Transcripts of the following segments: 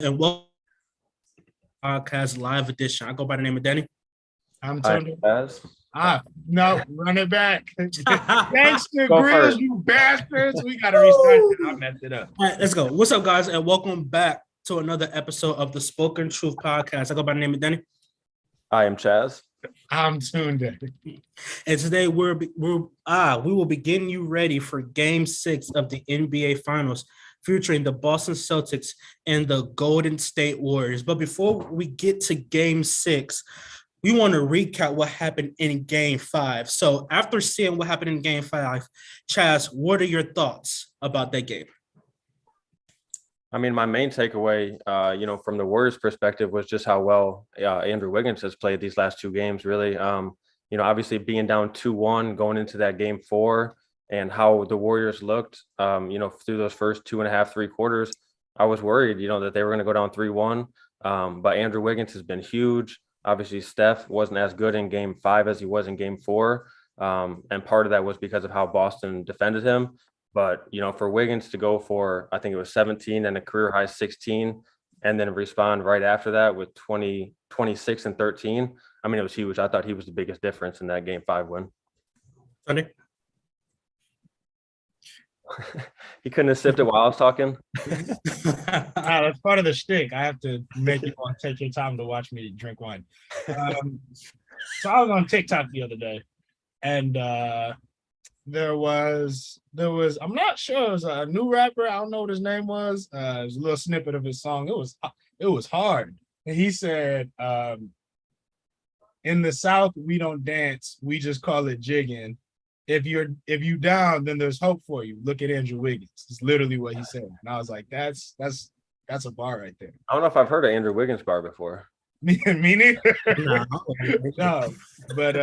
and welcome to the podcast live edition. I go by the name of Danny. I'm Hi, Tunde. Chaz. No, run it back. Gangster Go Grills, first. you bastards. We got to restart that. I messed it up. All right, let's go. What's up, guys, and welcome back to another episode of the Spoken Truth Podcast. I go by the name of Danny. I am Chaz. I'm Tunde. And today we will be getting you ready for Game 6 of the NBA Finals, featuring the Boston Celtics and the Golden State Warriors. But before we get to Game 6, we want to recap what happened in Game 5. So after seeing what happened in Game 5, Chaz, what are your thoughts about that game? I mean, my main takeaway, from the Warriors' perspective was just how well Andrew Wiggins has played these last two games, really. Obviously being down 2-1 going into that Game 4 and how the Warriors looked, through those first 2.5, 3 quarters, I was worried, that they were going to go down 3-1. But Andrew Wiggins has been huge. Obviously, Steph wasn't as good in Game 5 as he was in Game 4. And part of that was because of how Boston defended him. But, for Wiggins to go for, I think it was 17 and a career high 16, and then respond right after that with 20, 26 and 13, I mean, it was huge. I thought he was the biggest difference in that Game 5 win. Sunday? He couldn't have sipped it while I was talking. That's part of the shtick. I have to make you want to take your time to watch me drink wine. So I was on TikTok the other day, and there was I'm not sure, it was a new rapper. I don't know what his name was. It was a little snippet of his song. It was hard. And he said, in the South, we don't dance, we just call it jigging. If you down, then there's hope for you. Look at Andrew Wiggins. It's literally what he said. And I was like, that's a bar right there. I don't know if I've heard of Andrew Wiggins' bar before. Me neither. No. But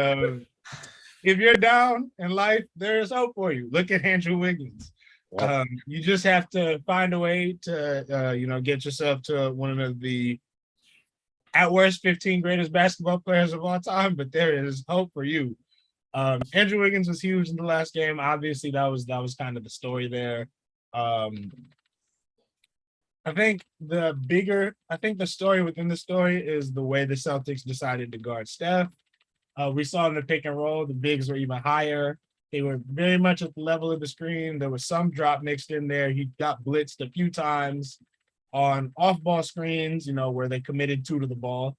if you're down in life, there is hope for you. Look at Andrew Wiggins. Yep. You just have to find a way to get yourself to one of the, at worst, 15 greatest basketball players of all time, but there is hope for you. Andrew Wiggins was huge in the last game. Obviously, that was kind of the story there. I think the story within the story is the way the Celtics decided to guard Steph. We saw in the pick and roll, the bigs were even higher. They were very much at the level of the screen. There was some drop mixed in there. He got blitzed a few times on off-ball screens, where they committed 2 to the ball.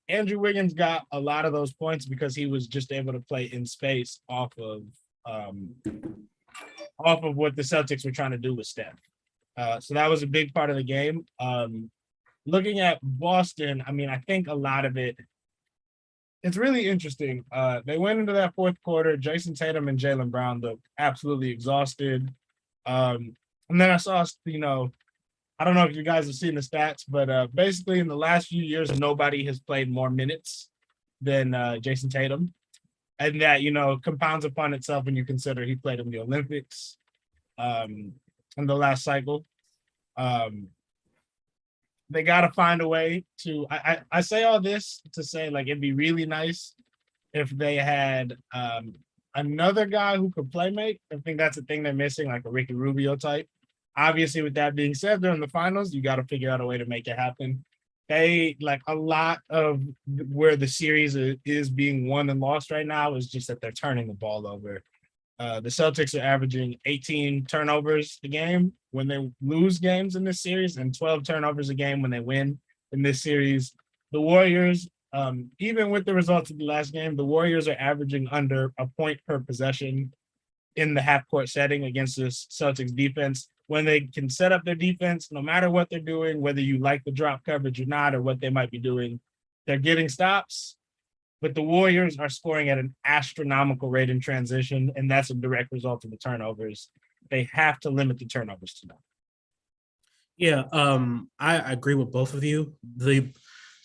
Andrew Wiggins got a lot of those points because he was just able to play in space off of what the Celtics were trying to do with Steph. So that was a big part of the game. Looking at Boston, I mean, I think a lot of it's really interesting. They went into that fourth quarter. Jayson Tatum and Jaylen Brown looked absolutely exhausted. And then I saw, I don't know if you guys have seen the stats, but basically in the last few years, nobody has played more minutes than Jayson Tatum. And that, compounds upon itself when you consider he played in the Olympics in the last cycle. They got to find a way to, I say all this to say, like, it'd be really nice if they had another guy who could play make. I think that's the thing they're missing, like a Ricky Rubio type. Obviously, with that being said, they're in the finals. You got to figure out a way to make it happen. They, like, a lot of where the series is being won and lost right now is just that they're turning the ball over. The Celtics are averaging 18 turnovers a game when they lose games in this series and 12 turnovers a game when they win in this series. The Warriors, even with the results of the last game, the Warriors are averaging under a point per possession in the half-court setting against the Celtics defense. When they can set up their defense, no matter what they're doing, whether you like the drop coverage or not, or what they might be doing, they're getting stops. But the Warriors are scoring at an astronomical rate in transition, and that's a direct result of the turnovers. They have to limit the turnovers to them. Yeah, I agree with both of you. The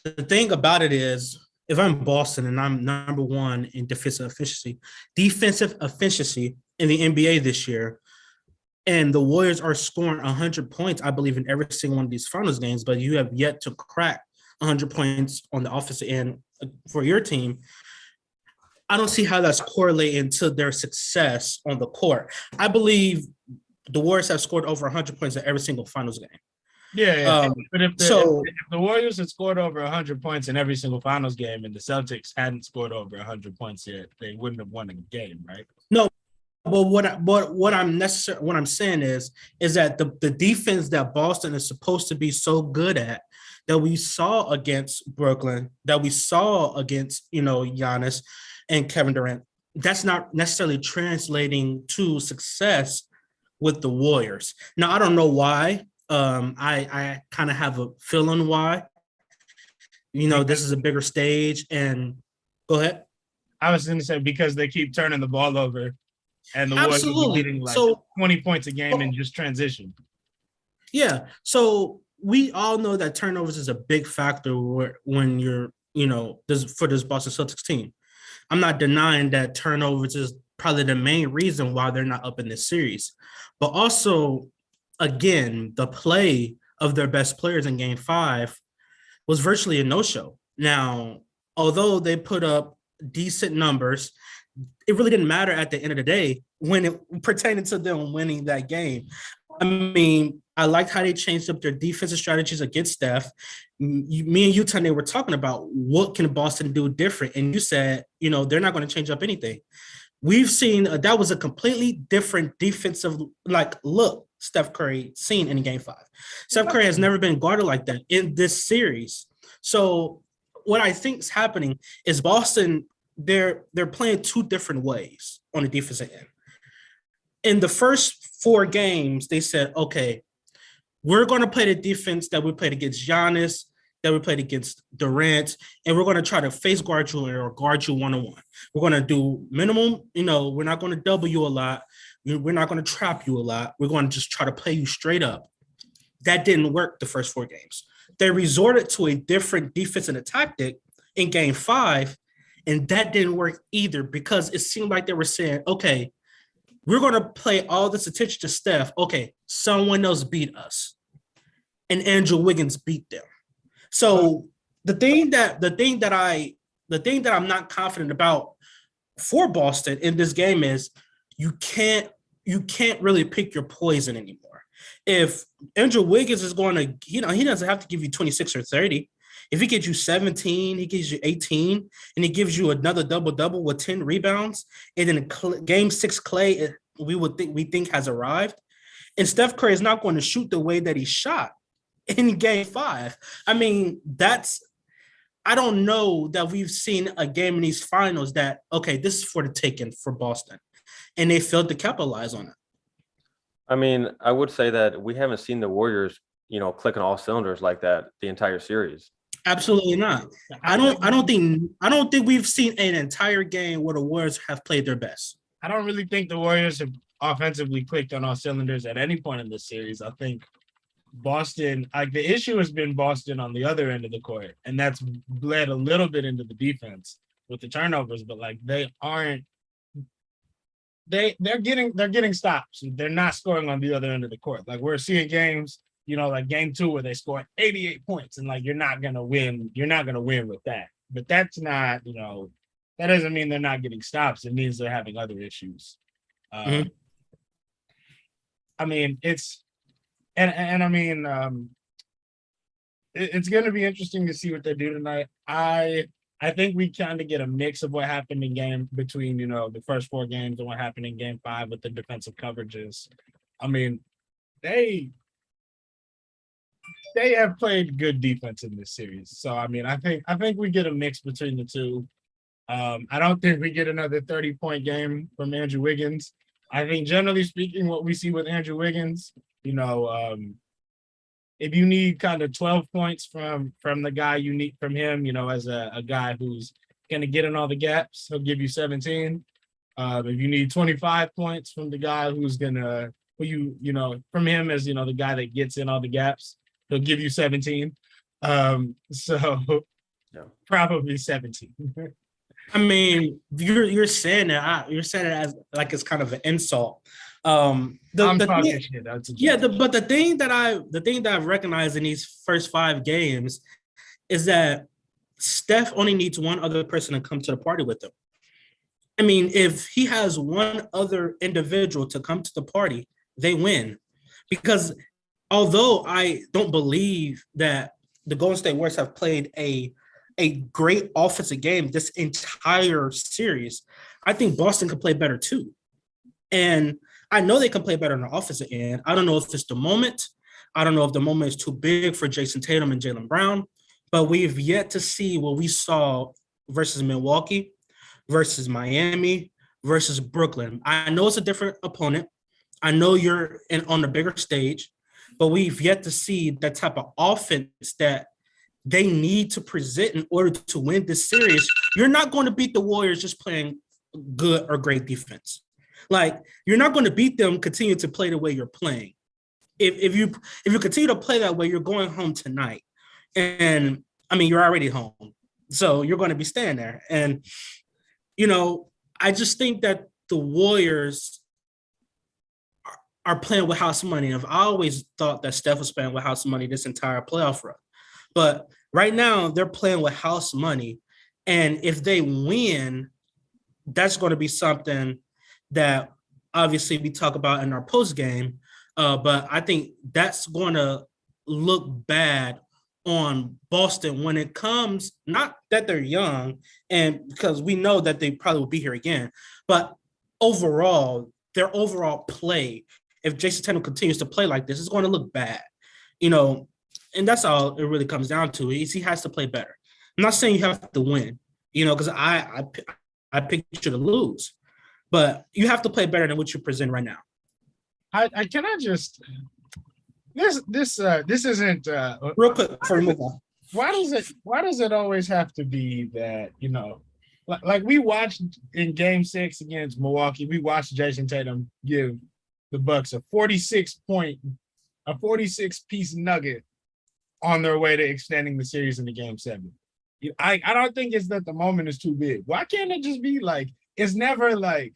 thing about it is, if I'm Boston and I'm number 1 in defensive efficiency in the NBA this year, and the Warriors are scoring 100 points, I believe, in every single one of these finals games, but you have yet to crack 100 points on the offensive end for your team. I don't see how that's correlating to their success on the court. I believe the Warriors have scored over 100 points in every single finals game. Yeah. But if So if the Warriors had scored over 100 points in every single finals game and the Celtics hadn't scored over 100 points yet, they wouldn't have won a game, right? no, but what I'm saying is that the defense that Boston is supposed to be so good at, that we saw against Brooklyn, that we saw against Giannis and Kevin Durant, that's not necessarily translating to success with the Warriors. Now I don't know why. I kind of have a feeling why. This is a bigger stage, and go ahead. I was going to say because they keep turning the ball over, and the Warriors will be getting like 20 points a game in just transition. Yeah. So we all know that turnovers is a big factor when you're, for this Boston Celtics team. I'm not denying that turnovers is probably the main reason why they're not up in this series. But also, again, the play of their best players in Game 5 was virtually a no-show. Now, although they put up decent numbers, it really didn't matter at the end of the day when it pertaining to them winning that game. I mean, I liked how they changed up their defensive strategies against Steph. Me and you, Tunde, were talking about what can Boston do different, and you said, they're not going to change up anything. We've seen that was a completely different defensive look Steph Curry seen in Game 5. Steph Curry has never been guarded like that in this series. So what I think is happening is Boston, they're playing two different ways on the defensive end. In the first 4 games, they said, okay, we're going to play the defense that we played against Giannis, that we played against Durant, and we're going to try to face guard you or guard you one-on-one. We're going to do minimum, we're not going to double you a lot. We're not going to trap you a lot. We're going to just try to play you straight up. That didn't work the first 4 games. They resorted to a different defense and a tactic in Game 5, and that didn't work either because it seemed like they were saying, okay, we're going to play all this attention to Steph. Okay, someone else beat us. And Andrew Wiggins beat them. So the thing that I'm not confident about for Boston in this game is you can't really pick your poison anymore. If Andrew Wiggins is going to, he doesn't have to give you 26 or 30. If he gives you 17, he gives you 18, and he gives you another double-double with 10 rebounds, and then Game 6 Clay, we think has arrived, and Steph Curry is not going to shoot the way that he shot in Game 5. I mean, I don't know that we've seen a game in these finals that, okay, this is for the taking for Boston, and they failed to capitalize on it. I mean, I would say that we haven't seen the Warriors, clicking all cylinders like that the entire series. Absolutely not. I don't think we've seen an entire game where the Warriors have played their best. I don't really think the Warriors have offensively clicked on all cylinders at any point in this series. I think Boston, the issue has been Boston on the other end of the court, and that's bled a little bit into the defense with the turnovers, but they're getting stops. They're not scoring on the other end of the court. Like we're seeing games, like Game 2 where they score 88 points, and you're not gonna win. You're not gonna win with that. But that's not, that doesn't mean they're not getting stops. It means they're having other issues. I mean, it's going to be interesting to see what they do tonight. I think we kind of get a mix of what happened in between the first 4 games and what happened in Game 5 with the defensive coverages. I mean, they have played good defense in this series. So I mean, I think we get a mix between the two. I don't think we get another 30-point game from Andrew Wiggins. I think generally speaking, what we see with Andrew Wiggins, if you need kind of 12 points from the guy you need from him, as a guy who's going to get in all the gaps, he'll give you 17. If you need 25 points from the guy who's going to, from him as, the guy that gets in all the gaps, he'll give you 17. Probably 17. I mean, you're saying that as like it's kind of an insult. But the thing that I've recognized in these first 5 games is that Steph only needs one other person to come to the party with him. I mean, if he has one other individual to come to the party, they win. Because although I don't believe that the Golden State Warriors have played a great offensive game this entire series, I think Boston could play better too. And I know they can play better on the offensive end. I don't know if it's the moment. I don't know if the moment is too big for Jayson Tatum and Jaylen Brown, but we've yet to see what we saw versus Milwaukee, versus Miami, versus Brooklyn. I know it's a different opponent. I know you're on the bigger stage, but we've yet to see that type of offense that they need to present in order to win this series. You're not going to beat the Warriors just playing good or great defense. Like, you're not going to beat them continue to play the way you're playing. If you continue to play that way, you're going home tonight. And I mean, you're already home. So you're going to be staying there. And, I just think that the Warriors are playing with house money. I've always thought that Steph was playing with house money this entire playoff run. But right now, they're playing with house money. And if they win, that's going to be something that obviously we talk about in our post game. But I think that's going to look bad on Boston when it comes, not that they're young, and because we know that they probably will be here again, but overall, their overall play, if Jayson Tatum continues to play like this, it's going to look bad, and that's all it really comes down to. Is he has to play better. I'm not saying you have to win, because I picked you to lose, but you have to play better than what you present right now. I cannot just this isn't real quick before we move on. Why does it always have to be that, like we watched in Game 6 against Milwaukee, we watched Jayson Tatum give the Bucks a 46-piece nugget on their way to extending the series into Game 7. I don't think it's that the moment is too big. Why can't it just be like, it's never like,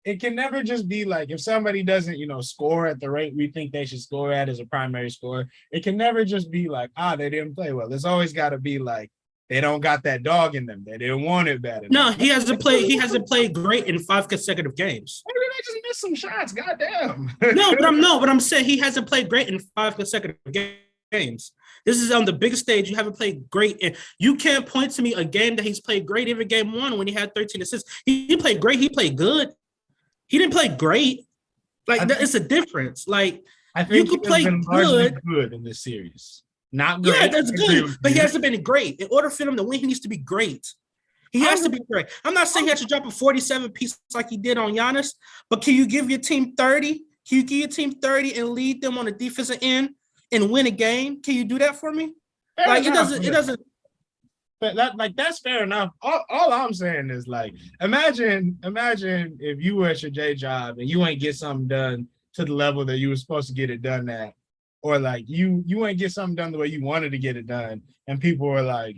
it can never just be like, if somebody doesn't, score at the rate we think they should score at as a primary scorer, it can never just be like, they didn't play well. There's always got to be like, they don't got that dog in them. They didn't want it bad enough. No, he hasn't played great in 5 consecutive games. Maybe they just missed some shots. Goddamn. But I'm saying he hasn't played great in 5 consecutive games. This is on the biggest stage. You haven't played great. And you can't point to me a game that he's played great, even game 1 when he had 13 assists. He played great. He played good. He didn't play great. It's a difference. Like, I think you could play good in this series. Not great. Yeah, that's good. But he hasn't been great. In order for him to win, he needs to be great. He has to be great. I'm not saying he has to drop a 47-piece like he did on Giannis, but can you give your team 30? Can you give your team 30 and lead them on the defensive end and win a game? Can you do that for me? It doesn't. But that's fair enough. All I'm saying is, like, imagine if you were at your day job and you ain't get something done to the level that you were supposed to get it done at, or like you ain't get something done the way you wanted to get it done, and people were like,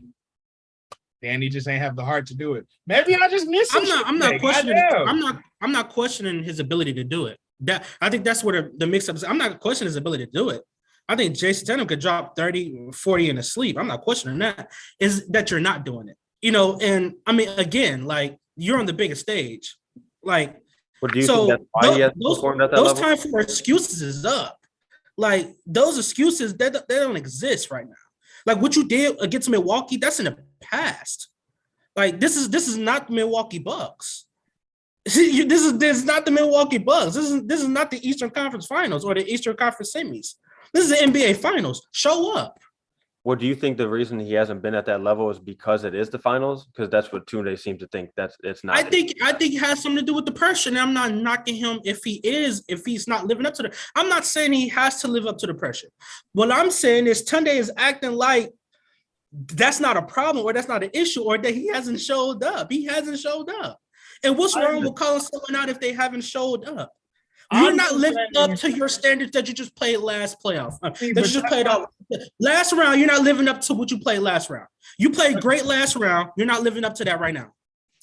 Danny just ain't have the heart to do it. Maybe I just missed it. I'm not questioning his ability to do it. I think that's where the mix-up is. I'm not questioning his ability to do it. I think Jayson Tatum could drop 30, 40 in his sleep. I'm not questioning that. Is that you're not doing it. And I mean, again, like, you're on the biggest stage. Like, do you think that's why he has performed at that level? Those time for excuses is up. Like, those excuses, they don't exist right now. Like, what you did against Milwaukee, that's in the past. Like, this is not the Milwaukee Bucks. This is not the Milwaukee Bucks. This is not the Eastern Conference Finals or the Eastern Conference semis. This is the NBA Finals. Show up. Well, do you think the reason he hasn't been at that level is because it is the finals? Because that's what Tunde seems to think. It's not. I think it has something to do with the pressure. And I'm not knocking him if he's not living up to the. I'm not saying he has to live up to the pressure. What I'm saying is Tunde is acting like that's not a problem or that's not an issue or that he hasn't showed up. He hasn't showed up. And what's wrong with calling someone out if they haven't showed up? You're not living up to your standards that you just played last playoff. That you just played out last round. You're not living up to what you played last round. You played great last round. You're not living up to that right now.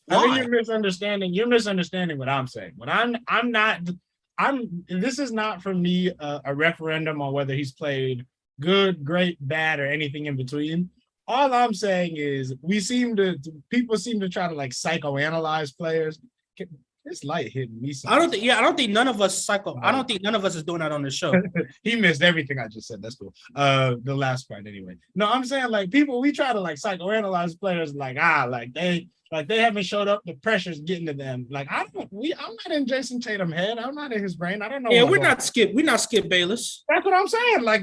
I think you're misunderstanding. You're misunderstanding what I'm saying. This is not for me a referendum on whether he's played good, great, bad, or anything in between. All I'm saying is people seem to try to like psychoanalyze players. This light hitting me. I don't think none of us cycle. I don't think none of us is doing that on the show. He missed everything I just said. That's cool. The last part anyway. No, I'm saying like people, we try to like psychoanalyze players like they haven't showed up. The pressure's getting to them. Like I'm not in Jayson Tatum head. I'm not in his brain. I don't know. Yeah, we're not Skip Bayless. That's what I'm saying. Like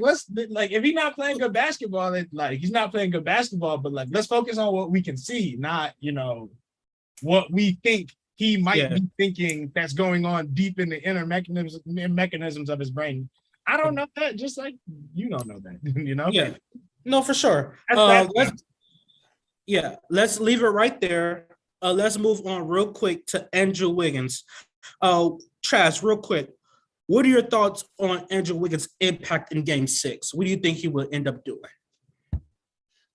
if he's not playing good basketball, he's not playing good basketball. But like let's focus on what we can see, not what we think he might be thinking that's going on deep in the inner mechanisms of his brain. I don't know that, just like you don't know that, Yeah, no, for sure. Let's leave it right there. Let's move on real quick to Andrew Wiggins. Trash, real quick. What are your thoughts on Andrew Wiggins' impact in Game 6? What do you think he will end up doing?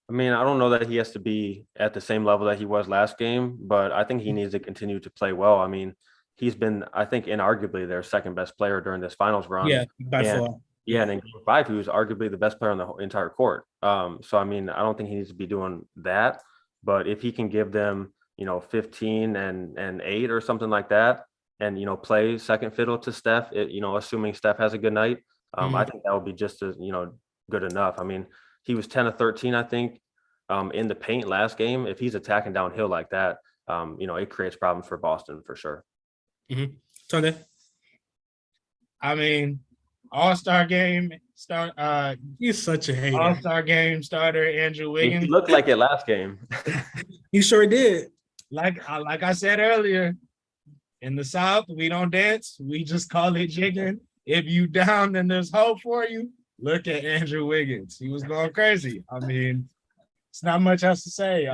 I mean, I don't know that he has to be at the same level that he was last game, but I think he needs to continue to play well. I mean, he's been, I think, inarguably their second best player during this finals run. Yeah, by far. Yeah, and in Game 5, he was arguably the best player on the entire court. So, I mean, I don't think he needs to be doing that. But if he can give them, 15 and 8 or something like that, and, play second fiddle to Steph, assuming Steph has a good night, I think that would be just as, good enough. I mean, he was 10 of 13, I think, in the paint last game. If he's attacking downhill like that, it creates problems for Boston for sure. Mm-hmm. Tunde? I mean, All-Star game He's such a hater. All-Star game starter Andrew Wiggins. He looked like it last game. He sure did. Like I said earlier, in the South, we don't dance. We just call it jigging. If you down, then there's hope for you. Look at Andrew Wiggins. He was going crazy. I mean, it's not much else to say.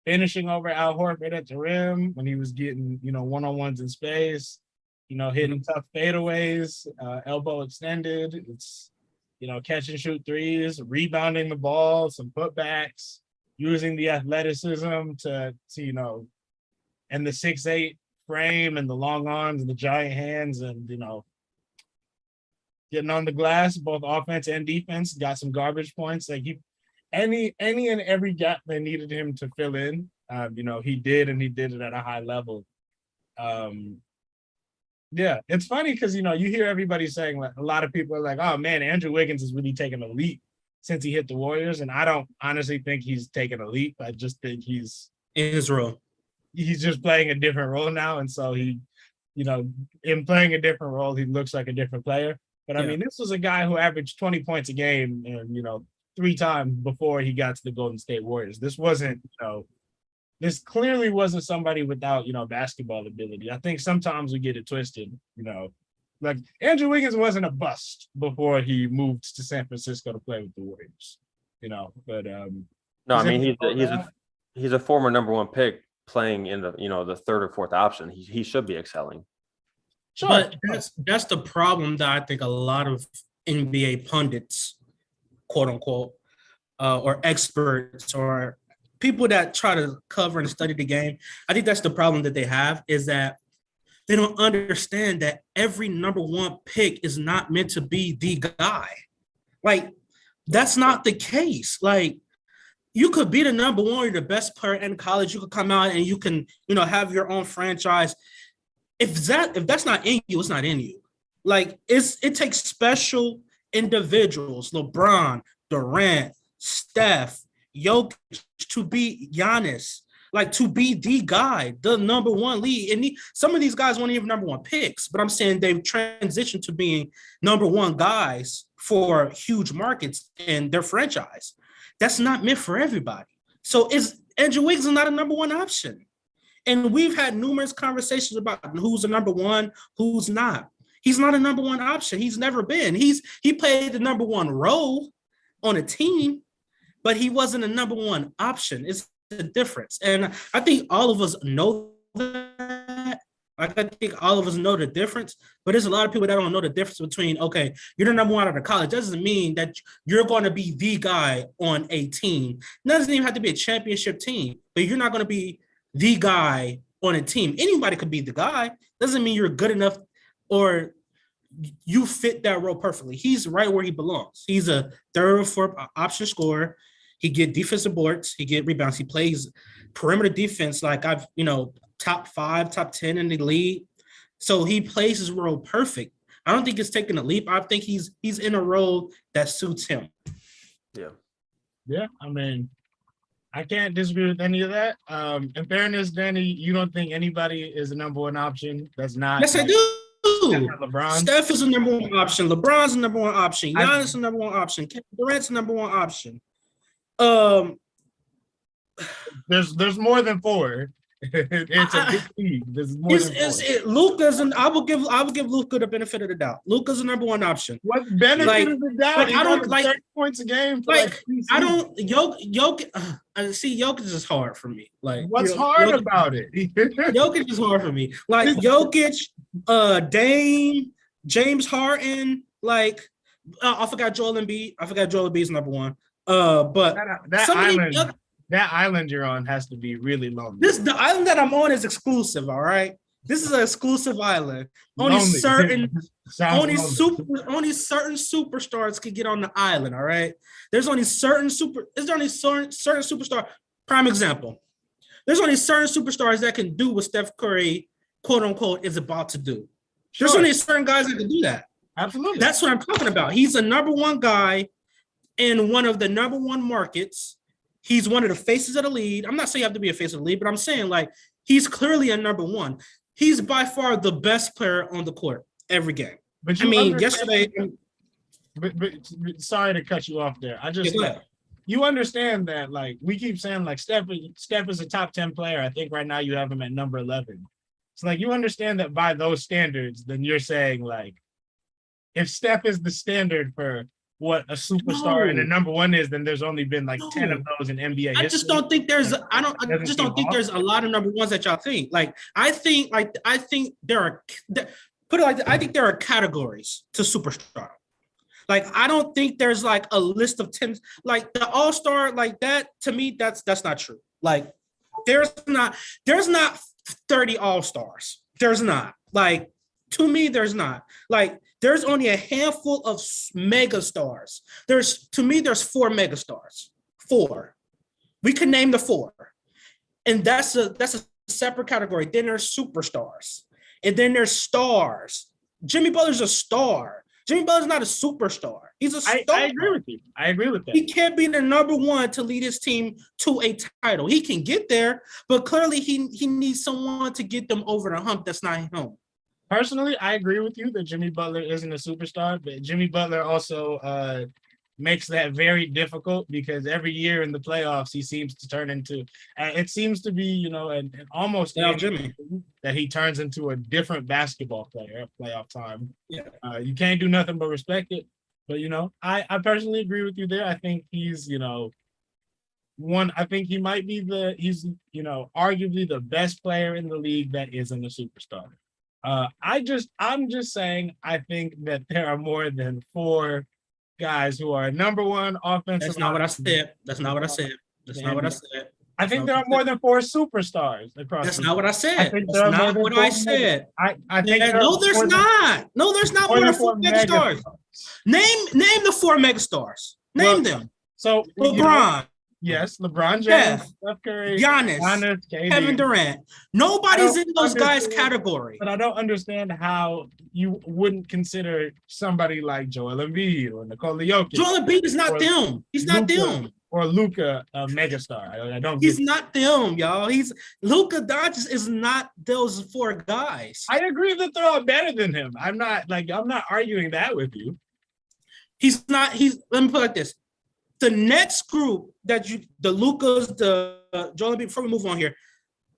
Finishing over Al Horford at the rim when he was getting, one-on-ones in space, hitting tough fadeaways, elbow extended. It's, catch and shoot threes, rebounding the ball, some putbacks, using the athleticism to and the 6'8" frame and the long arms and the giant hands and, getting on the glass, both offense and defense, got some garbage points. Like any and every gap they needed him to fill in, he did, and he did it at a high level. Yeah, it's funny because, you hear everybody saying, like, a lot of people are like, oh man, Andrew Wiggins is really taking a leap since he hit the Warriors. And I don't honestly think he's taken a leap. I just think he's in his role. He's just playing a different role now. And so he, in playing a different role, he looks like a different player. But I mean, this was a guy who averaged 20 points a game and, 3 times before he got to the Golden State Warriors. This wasn't, this clearly wasn't somebody without, basketball ability. I think sometimes we get it twisted, like Andrew Wiggins wasn't a bust before he moved to San Francisco to play with the Warriors, but no, I mean, he's a former number 1 pick playing in the, the 3rd or 4th option. He should be excelling. Sure. But that's the problem that I think a lot of NBA pundits, quote unquote, or experts or people that try to cover and study the game, I think that's the problem that they have, is that they don't understand that every number 1 pick is not meant to be the guy. Like, that's not the case. Like, you could be the number 1, you're the best player in college. You could come out and you can, have your own franchise. If that's not in you, it's not in you. Like, it takes special individuals, LeBron, Durant, Steph, Jokic, to be Giannis, like to be the guy, the number 1 lead. And some of these guys weren't even number 1 picks, but I'm saying they've transitioned to being number 1 guys for huge markets in their franchise. That's not meant for everybody. So Andrew Wiggins is not a number 1 option. And we've had numerous conversations about who's the number 1, who's not. He's not a number 1 option. He's never been. He played the number 1 role on a team, but he wasn't a number 1 option. It's a difference. And I think all of us know that. Like, I think all of us know the difference, but there's a lot of people that don't know the difference between, okay, you're the number 1 out of college. That doesn't mean that you're going to be the guy on a team. It doesn't even have to be a championship team, but you're not going to be the guy on a team. Anybody could be the guy. Doesn't mean you're good enough or you fit that role perfectly. He's right where he belongs. He's a 3rd or 4th option scorer. He get defensive boards. He get rebounds. He plays perimeter defense like top 5, top 10 in the league. So he plays his role perfect. I don't think he's taking a leap. I think he's in a role that suits him. Yeah. Yeah, I mean, I can't disagree with any of that. In fairness, Danny, you don't think anybody is the number one option that's not? Yes, I do. LeBron. Steph is the number one option. LeBron's the number one option. Giannis is the number one option. Kevin Durant's the number one option. There's more than 4. It's a big league. There's more than 4. Luka's, and I will give Luka the benefit of the doubt. Luka's the number one option. What benefit of the doubt? I don't like 30 points a game. I don't Jokic is hard for me. Like, what's hard about it? Jokic is hard for me. Like Jokic, Dame, James Harden. Like, I forgot Joel Embiid. I forgot Joel Embiid's number one. But that island you're on has to be really lonely. The island that I'm on is exclusive. All right, this is an exclusive island. Only certain superstars can get on the island. All right, there's only certain superstar. Prime example. There's only certain superstars that can do what Steph Curry, quote unquote, is about to do. Sure. There's only certain guys that can do that. Absolutely, that's what I'm talking about. He's a number one guy in one of the number one markets. He's one of the faces of the league. I'm not saying you have to be a face of the league, but I'm saying, like, he's clearly a number one. He's by far the best player on the court every game. But yesterday. But sorry to cut you off there. You understand that, like, we keep saying, like, Steph is a top 10 player. I think right now you have him at number 11. So, like, you understand that by those standards, then you're saying, like, if Steph is the standard for what a superstar and a number one is, then there's only been like 10 of those in NBA history. I just don't think there's there's a lot of number ones that y'all think. Like, I think there are I think there are categories to superstar. Like, I don't think there's like a list of 10, like the all-star, like that. To me, that's not true. Like, there's not 30 all-stars. There's not. Like, to me, there's not. Like, there's only a handful of mega stars. There's 4 megastars. 4. We can name the 4. And that's a separate category. Then there's superstars. And then there's stars. Jimmy Butler's a star. Jimmy Butler's not a superstar. He's a star. I agree with you. I agree with that. He can't be the number one to lead his team to a title. He can get there, but clearly he needs someone to get them over the hump that's not him. Personally, I agree with you that Jimmy Butler isn't a superstar, but Jimmy Butler also makes that very difficult because every year in the playoffs, he seems to turn into, it seems to be, an almost Jimmy that he turns into a different basketball player at playoff time. Yeah. You can't do nothing but respect it. But, I personally agree with you there. I think he's, I think he might be arguably the best player in the league that isn't a superstar. I'm just saying, I think that there are more than 4 guys who are number one offensive. That's not what I said. I think there are more than 4 superstars across. That's not what I said. That's not what I said. I think there's not. No, there's not more than 4 megastars. Name the 4 megastars. Name them. So LeBron. Yes, LeBron James, Steph Curry, Giannis, KD, Kevin Durant. Nobody's in those guys' category. But I don't understand how you wouldn't consider somebody like Joel Embiid or Nikola Jokic. Joel Embiid is not them. He's not them. Or Luka, a megastar. I don't. He's not them, y'all. Luka Doncic is not those 4 guys. I agree that they're all better than him. I'm not arguing that with you. He's not. Let me put it like this. The next group the Lukas, the Joel Embiid, before we move on here,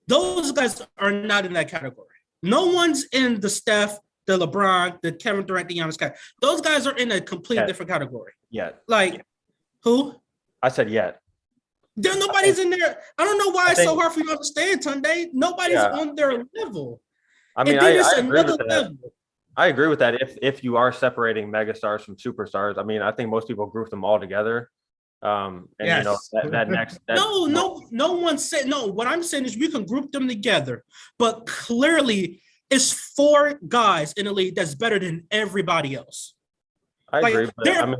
those guys are not in that category. No one's in the Steph, the LeBron, the Kevin Durant, the Giannis category. Those guys are in a completely different category. Like, who? I said yet. Nobody's in there. I don't know why it's so hard for you to understand, Tunde. Nobody's on their level. I mean, I agree with that. I agree with that. If you are separating megastars from superstars, I mean, I think most people group them all together. No one said no. What I'm saying is we can group them together, but clearly it's 4 guys in the league that's better than everybody else. I agree.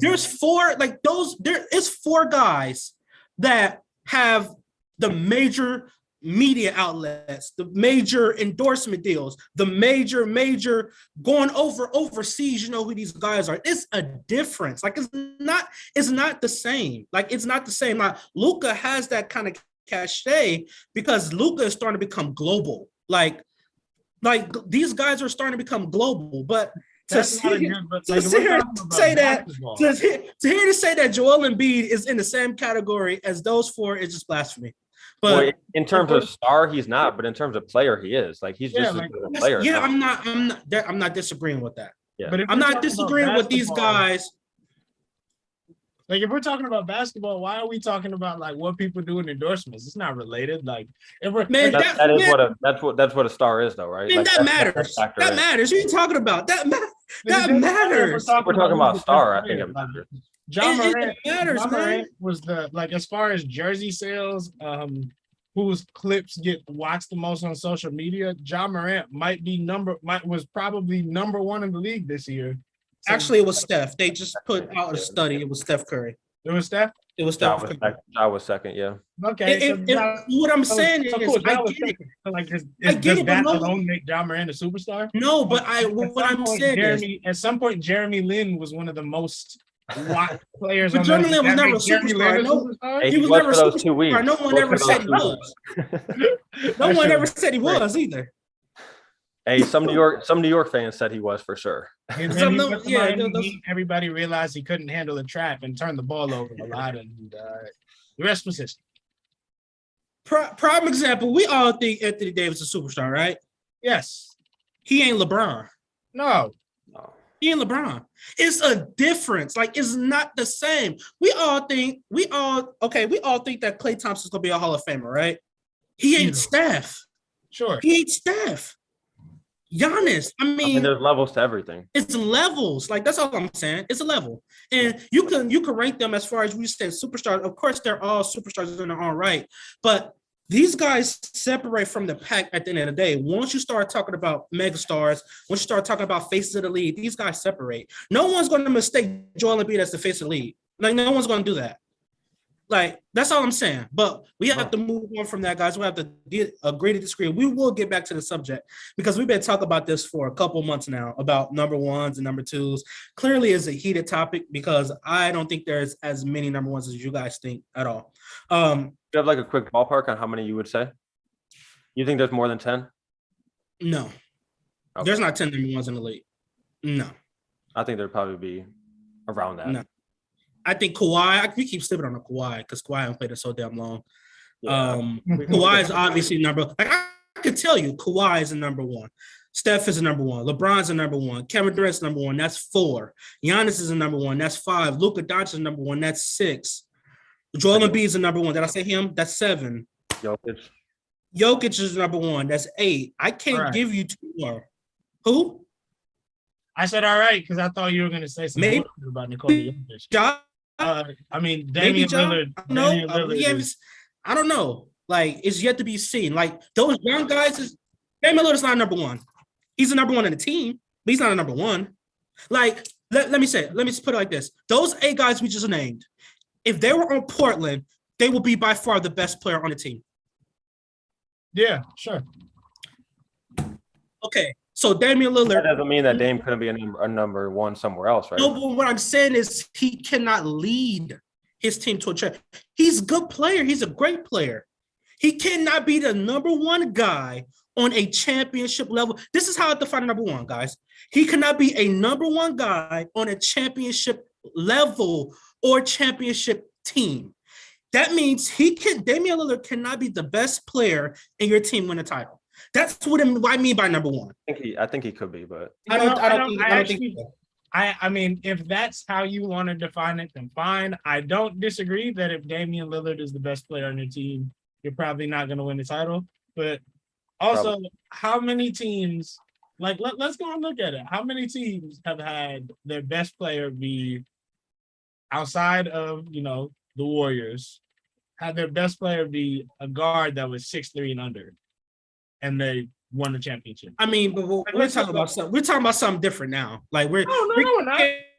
There's 4 like those. There is 4 guys that have the major media outlets, the major endorsement deals, the major going overseas. You know who these guys are. It's a difference. Like it's not the same. Like it's not the same. Like Luka has that kind of cachet because Luka is starting to become global. Like these guys are starting to become global, but to sit here to say that Joel Embiid is in the same category as those four is just blasphemy. But in terms of star, he's not. But in terms of player, he is. Like he's just a player. Yeah, I'm not disagreeing with that. Yeah, but I'm not disagreeing with these guys. Like if we're talking about basketball, why are we talking about like what people do in endorsements? It's not related. Like if we're that's what a star is, though, right? Man, like, that matters. That matters. What are you talking about? That matters. We're talking about star. I think it matters. John Morant was the like as far as jersey sales, whose clips get watched the most on social media. John Morant was probably number one in the league this year. So, actually, it was Steph. They just put out a study. It was Steph Curry. It was Steph? It was Steph Curry. I was second, yeah. Okay. What I'm saying is, cool. I get it. Like, does that alone make John Morant a superstar? No, but what I'm saying is, at some point, Jeremy Lin was one of the most watched players. But Jeremy Lin was never a superstar. He was never a superstar. No one ever said he was. No one ever said he was either. Hey, some New York fans said he was for sure. Everybody realized he couldn't handle the trap and turned the ball over a lot, and the rest was history. Prime example: we all think Anthony Davis is a superstar, right? Yes. He ain't LeBron. No. He ain't LeBron. It's a difference. Like it's not the same. We all think that Klay Thompson's gonna be a Hall of Famer, right? He ain't Steph. Sure. He ain't Steph. Giannis, I mean, there's levels to everything. It's levels. Like that's all I'm saying. It's a level, and you can rank them as far as we said superstars. Of course, they're all superstars in their own right, but these guys separate from the pack at the end of the day. Once you start talking about megastars, once you start talking about faces of the league, these guys separate. No one's going to mistake Joel Embiid as the face of the league. Like no one's going to do that. Like, that's all I'm saying. But we have to move on from that, guys. We have to agree to disagree. We will get back to the subject because we've been talking about this for a couple months now about number ones and number twos. Clearly, it's a heated topic because I don't think there's as many number ones as you guys think at all. Do you have like a quick ballpark on how many you would say? You think there's more than 10? No. Okay. There's not 10 number ones in the league. No. I think there'd probably be around that. No. I think Kawhi, we keep slipping on the Kawhi because Kawhi hasn't played it so damn long. Yeah. Kawhi is obviously I could tell you Kawhi is a number one. Steph is a number one. LeBron's a number one. Kevin Durant's number one. That's 4. Giannis is a number one. That's 5. Luka Doncic is number one. That's 6. Joel Embiid is a number one. Did I say him? That's 7. Jokic is number one. That's 8. I can't give you 2 more. Who? I said all right because I thought you were going to say something about Nikola Jokic. I mean, Damian Lillard. I don't know. Like, it's yet to be seen. Like, those young guys, Damian Lillard's not number one. He's a number one in the team, but he's not a number one. Like, let me say it. Let me just put it like this. Those 8 guys we just named, if they were on Portland, they would be by far the best player on the team. Yeah, sure. Okay. So Damian Lillard. That doesn't mean that Dame couldn't be a number one somewhere else, right? No, but what I'm saying is he cannot lead his team to a championship. He's a good player. He's a great player. He cannot be the number one guy on a championship level. This is how I define number one, guys. He cannot be a number one guy on a championship level or championship team. That means Damian Lillard cannot be the best player in your team win a title. That's what I mean by number one. I think he could be, but I don't think so. I mean, if that's how you want to define it, then fine. I don't disagree that if Damian Lillard is the best player on your team, you're probably not going to win the title. But also, how many teams, like, let's go and look at it. How many teams have had their best player be outside of, the Warriors, had their best player be a guard that was 6'3" and under? And they won the championship. I mean, but we're talking about something. We're talking about something different now. Like we're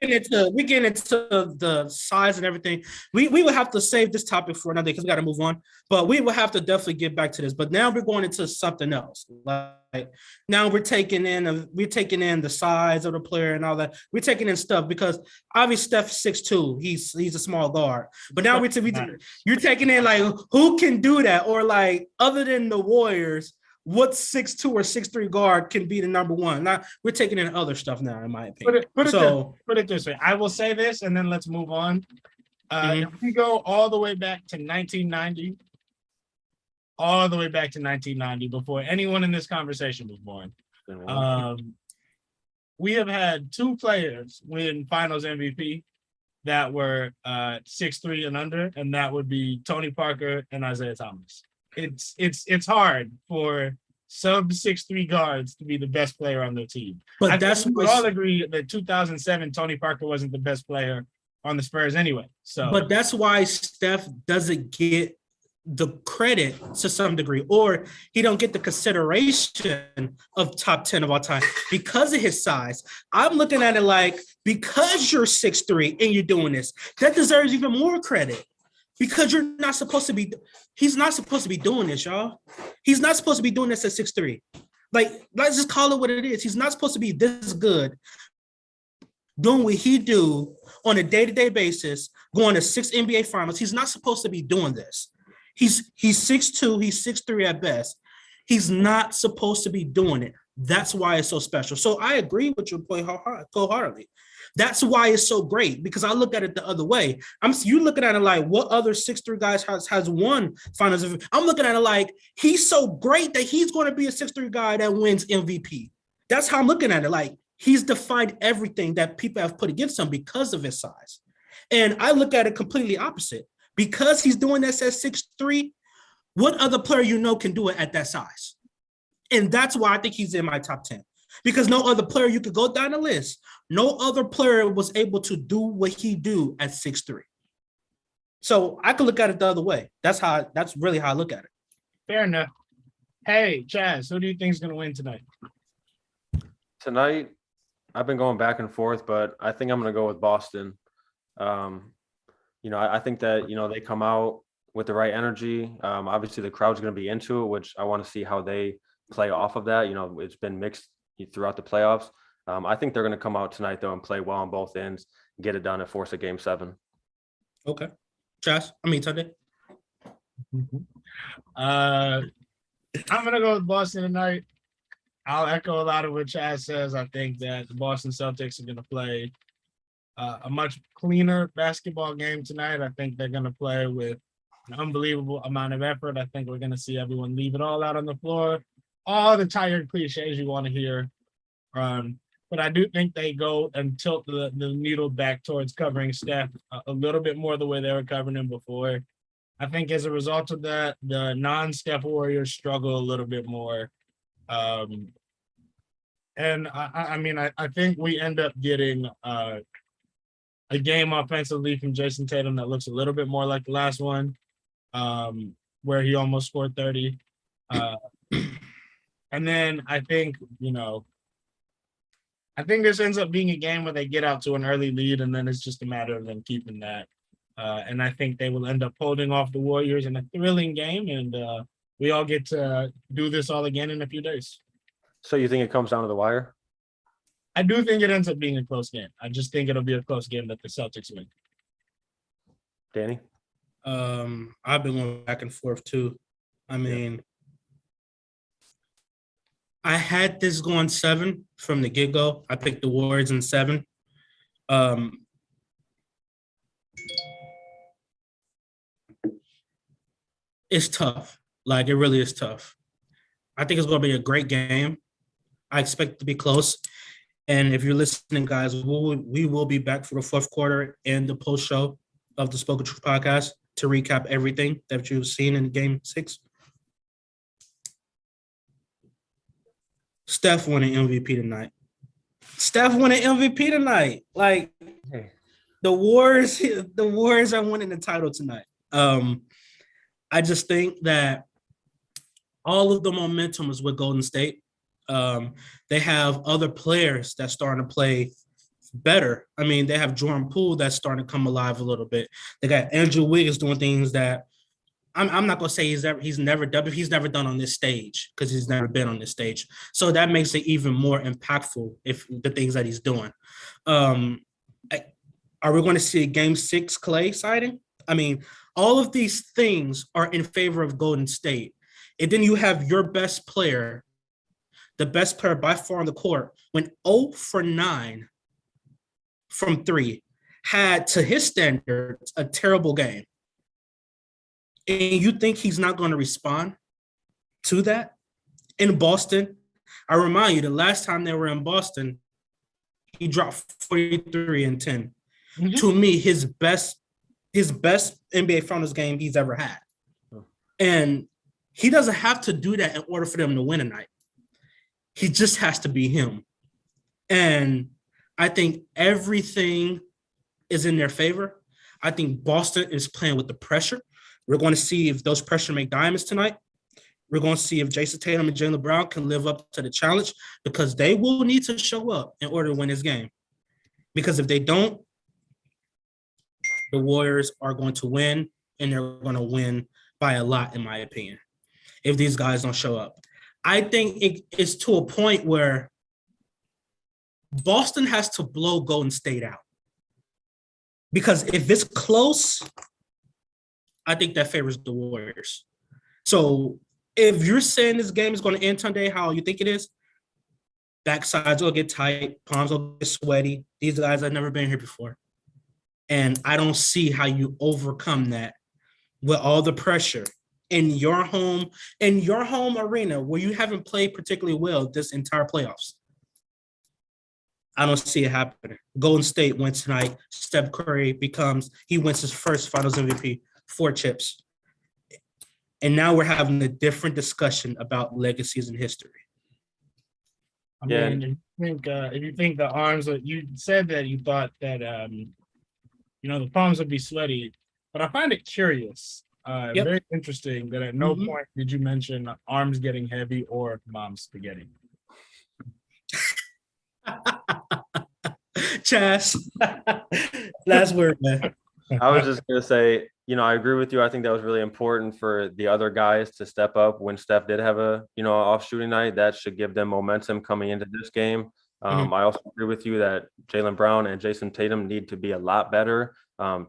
getting into the size and everything. We would have to save this topic for another day because we got to move on. But we will have to definitely get back to this. But now we're going into something else. Like now we're taking in the size of the player and all that. We're taking in stuff because obviously Steph's 6'2". He's a small guard. But now you're taking in like who can do that, or like other than the Warriors, what 6'2" or 6'3" guard can be the number one? Now we're taking in other stuff now, in my opinion. Put it this way. I will say this, and then let's move on. If we go all the way back to 1990, before anyone in this conversation was born, we have had two players win Finals MVP that were 6'3" and under, and that would be Tony Parker and Isaiah Thomas. It's hard for sub 6'3" guards to be the best player on their team. But we all agree that 2007 Tony Parker wasn't the best player on the Spurs anyway. So, but that's why Steph doesn't get the credit to some degree, or he don't get the consideration of top 10 of all time because of his size. I'm looking at it like, because you're 6'3" and you're doing this, that deserves even more credit. Because he's not supposed to be doing this, y'all. He's not supposed to be doing this at 6'3". Like, let's just call it what it is. He's not supposed to be this good doing what he do on a day-to-day basis, going to 6 NBA finals. He's not supposed to be doing this. He's 6'2", he's 6'3" at best. He's not supposed to be doing it. That's why it's so special. So I agree with your point wholeheartedly. That's why it's so great, because I look at it the other way. You looking at it like, what other 6'3" guys has won finals? I'm looking at it like, he's so great that he's going to be a 6'3" guy that wins MVP. That's how I'm looking at it. Like, he's defied everything that people have put against him because of his size. And I look at it completely opposite. Because he's doing this at 6'3", what other player can do it at that size? And that's why I think he's in my top 10. Because no other player, you could go down the list, no other player was able to do what he do at 6'3". So I could look at it the other way. That's really how I look at it. Fair enough. Hey, Chaz, who do you think is going to win tonight? Tonight, I've been going back and forth, but I think I'm going to go with Boston. I think that, they come out with the right energy. Obviously, the crowd's going to be into it, which I want to see how they play off of that. It's been mixed throughout the playoffs. I think they're going to come out tonight, though, and play well on both ends, get it done, and force a Game 7. Okay. Tunde. I'm going to go with Boston tonight. I'll echo a lot of what Chaz says. I think that the Boston Celtics are going to play a much cleaner basketball game tonight. I think they're going to play with an unbelievable amount of effort. I think we're going to see everyone leave it all out on the floor. All the tired cliches you want to hear. But I do think they go and tilt the needle back towards covering Steph a little bit more the way they were covering him before. I think as a result of that, the non-Steph Warriors struggle a little bit more. And I think we end up getting a game offensively from Jayson Tatum that looks a little bit more like the last one, where he almost scored 30. And then I think this ends up being a game where they get out to an early lead, and then it's just a matter of them keeping that. And I think they will end up holding off the Warriors in a thrilling game, and we all get to do this all again in a few days. So you think it comes down to the wire? I do think it ends up being a close game. I just think it'll be a close game that the Celtics win. Danny? I've been going back and forth too. I had this going 7 from the get-go. I picked the Warriors in 7. It's tough. Like, it really is tough. I think it's going to be a great game. I expect it to be close. And if you're listening, guys, we will be back for the fourth quarter and the post show of the Spoken Truth podcast to recap everything that you've seen in Game 6. Steph won an MVP tonight. Like, the Warriors are winning the title tonight. I just think that all of the momentum is with Golden State. They have other players that's starting to play better. I mean, they have Jordan Poole that's starting to come alive a little bit. They got Andrew Wiggins doing things that I'm not gonna say he's never done, but he's never done on this stage because he's never been on this stage. So that makes it even more impactful if the things that he's doing. Are we going to see a Game 6 Clay sighting? I mean, all of these things are in favor of Golden State. And then you have your best player, the best player by far on the court, went 0 for 9 from 3, had, to his standards, a terrible game. And you think he's not going to respond to that? In Boston, I remind you, the last time they were in Boston, he dropped 43 and 10. Mm-hmm. To me, his best NBA Finals game he's ever had. And he doesn't have to do that in order for them to win tonight. He just has to be him. And I think everything is in their favor. I think Boston is playing with the pressure. We're going to see if those pressure make diamonds tonight. We're going to see if Jayson Tatum and Jaylen Brown can live up to the challenge, because they will need to show up in order to win this game. Because if they don't, the Warriors are going to win, and they're going to win by a lot, in my opinion, if these guys don't show up. I think it's to a point where Boston has to blow Golden State out. Because if it's close, I think that favors the Warriors. So if you're saying this game is going to end Sunday how you think it is, backsides will get tight, palms will get sweaty. These guys have never been here before. And I don't see how you overcome that with all the pressure in your home arena where you haven't played particularly well this entire playoffs. I don't see it happening. Golden State wins tonight. Steph Curry wins his first Finals MVP, 4 chips. And now we're having a different discussion about legacies in history. I mean, if you think the arms, you said that you thought that, the palms would be sweaty, but I find it curious, very interesting that at no point did you mention arms getting heavy or mom spaghetti. Chas, last word, man. I was just going to say, I agree with you. I think that was really important for the other guys to step up when Steph did have a, off shooting night. That should give them momentum coming into this game. I also agree with you that Jaylen Brown and Jayson Tatum need to be a lot better.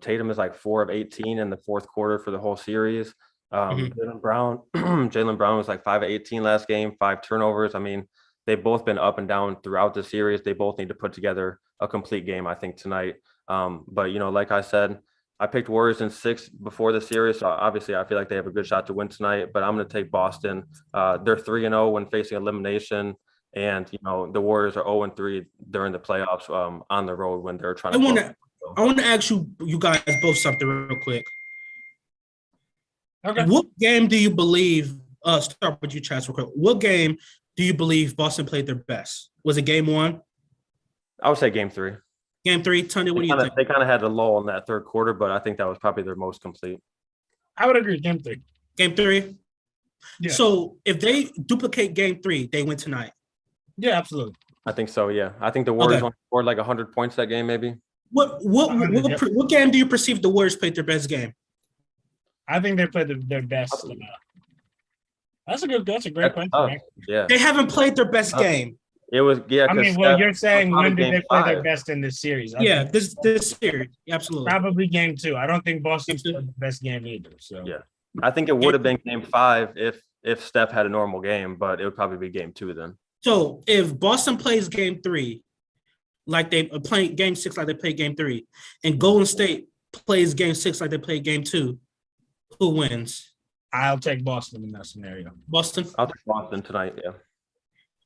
Tatum is like 4 of 18 in the fourth quarter for the whole series. Jaylen Brown was like 5 of 18 last game, 5 turnovers. I mean, they've both been up and down throughout the series. They both need to put together a complete game, I think, tonight. But, like I said, I picked Warriors in 6 before the series. So obviously, I feel like they have a good shot to win tonight. But I'm going to take Boston. They're 3-0 when facing elimination. And, the Warriors are 0-3 during the playoffs on the road when they're trying to. I want to ask you guys both something real quick. Okay. What game do you believe – start with you, Chas, real quick. What game do you believe Boston played their best? Was it game 1? I would say game 3. Game 3, Tunde, what do you think? They kind of had a lull in that third quarter, but I think that was probably their most complete. I would agree, game 3. Game 3? Yeah. So if they duplicate game 3, they win tonight? Yeah, absolutely. I think so, yeah. I think the Warriors only scored like 100 points that game, maybe. What game do you perceive the Warriors played their best game? I think they played their best. That's a great question. Right? Yeah. They haven't played their best game. It was, yeah. I mean, you're saying when did they play their best in this series? This series, absolutely. Probably game 2. I don't think Boston played the best game either. So yeah, I think it would have been game 5 if Steph had a normal game, but it would probably be game 2 then. So if Boston plays game 3, like they play game 6, like they played game 3, and Golden State plays game 6 like they played game 2, who wins? I'll take Boston in that scenario. Boston? I'll take Boston tonight, yeah.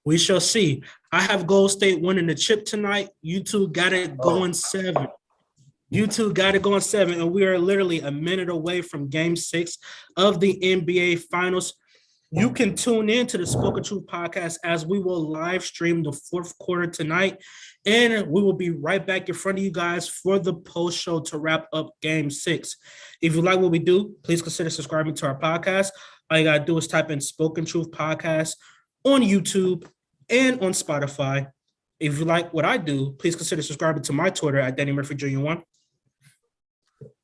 We shall see. I have Golden State winning the chip tonight. You two got it going 7. You two got it going 7, and we are literally a minute away from game 6 of the NBA Finals. You can tune in to the Spoken Truth podcast as we will live stream the 4th quarter tonight, and we will be right back in front of you guys for the post show to wrap up game 6. If you like what we do, please consider subscribing to our podcast. All you got to do is type in Spoken Truth podcast on YouTube and on Spotify. If you like what I do, please consider subscribing to my Twitter at Danny Murphy Jr. 1.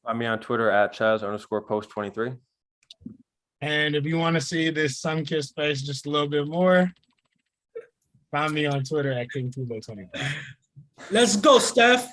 Find me on Twitter at Chaz_post23. And if you want to see this sun-kissed face just a little bit more, find me on Twitter at King Tunde 25. Let's go, Steph.